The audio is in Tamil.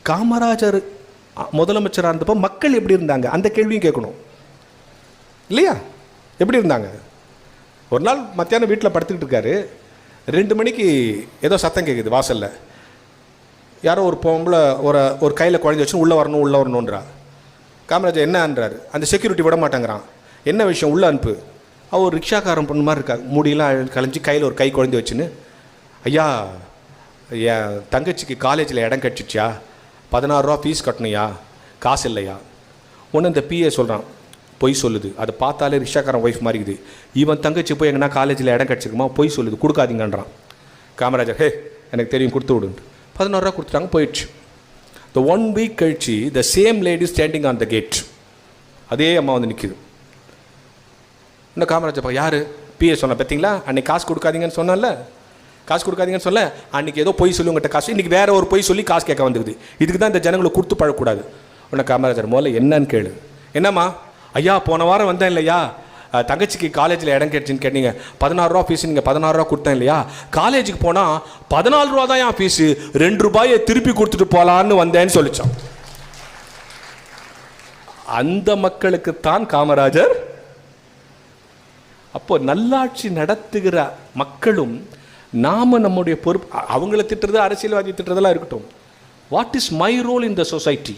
காமராஜர் முதலமைச்சராக இருந்தப்போ மக்கள் எப்படி இருந்தாங்க அந்த கேள்வியும் கேட்கணும் இல்லையா? எப்படி இருந்தாங்க? ஒரு நாள் மத்தியானம் வீட்டில் படுத்துக்கிட்டு இருக்காரு. 2 மணிக்கு ஏதோ சத்தம் கேட்குது வாசலில். யாரோ ஒரு பொம்பளை ஒரு கையில் குழந்தை வச்சு உள்ளே வரணுன்றா. காமராஜர் என்னன்றாரு. அந்த செக்யூரிட்டி விட மாட்டேங்கிறான். என்ன விஷயம், உள்ளே அனுப்பு. அவர் ஒரு ரிக்ஷாக்காரன் பொண்ணு மாதிரி இருக்கா, முடியெல்லாம் கலைஞ்சி கையில் ஒரு கை குழந்தை வச்சுன்னு, ஐயா என் தங்கச்சிக்கு காலேஜில் இடம் கட்டிச்சியா, 16 ரூபா ஃபீஸ் கட்டணுயா, காசு இல்லையா. ஒன்று இந்த பிஏ சொல்கிறான், பொய் சொல்லுது. அதை பார்த்தாலே ரிக்ஷாக்காரன் ஒய்ஃப் மாதிரி இருக்குது. இவன் தங்கச்சி போய் எங்கன்னா காலேஜில் இடம் கிடச்சிருக்குமா, பொய் சொல்லுது, கொடுக்காதீங்கன்றான். காமராஜர் ஹே எனக்கு தெரியும் கொடுத்து விடுன்ட்டு 16 ரூபா கொடுத்துட்டாங்க, போயிடுச்சு. இந்த 1 வீக் கழிச்சு the same lady standing on the gate. அதே அம்மா வந்து நிற்கிது. இன்னும் காமராஜர் யார் பிஏ சொன்ன பார்த்தீங்களா, அன்றைக்கி காசு கொடுக்காதீங்கன்னு சொன்னல, காசு கொடுக்காதீங்கன்னு சொல்ல, அன்றைக்கி ஏதோ பொய் சொல்லி உங்கள்கிட்ட காசு, இன்றைக்கி வேறு ஒரு பொய் சொல்லி காசு கேட்க வந்துக்குது. இதுக்கு தான் இந்த ஜனங்களை கொடுத்து பழக்கூடாது. உன்னை காமராஜர் முதல்ல என்னன்னு கேளு. என்னம்மா, ஐயா போன வாரம் வந்தேன் இல்லையா, தங்கச்சிக்கு காலேஜில் இடம் கேட்டுச்சின்னு கேட்டீங்க, 16 ரூபா ஃபீஸு, நீங்கள் 16 ரூபா கொடுத்தேன் இல்லையா, காலேஜுக்கு போனால் 14 ரூபா தான் என் ஃபீஸு, 2 ரூபாயை திருப்பி கொடுத்துட்டு போகலான்னு வந்தேன்னு சொல்லிச்சான். அந்த மக்களுக்குத்தான் காமராஜர். அப்போ நல்லாட்சி நடத்துகிற மக்களும் நாம நம்முடைய பொறுப்பு. அவங்கள திட்டுறது, அரசியல்வாதி திட்டுறதெல்லாம் இருக்கட்டும். What is my role in the society?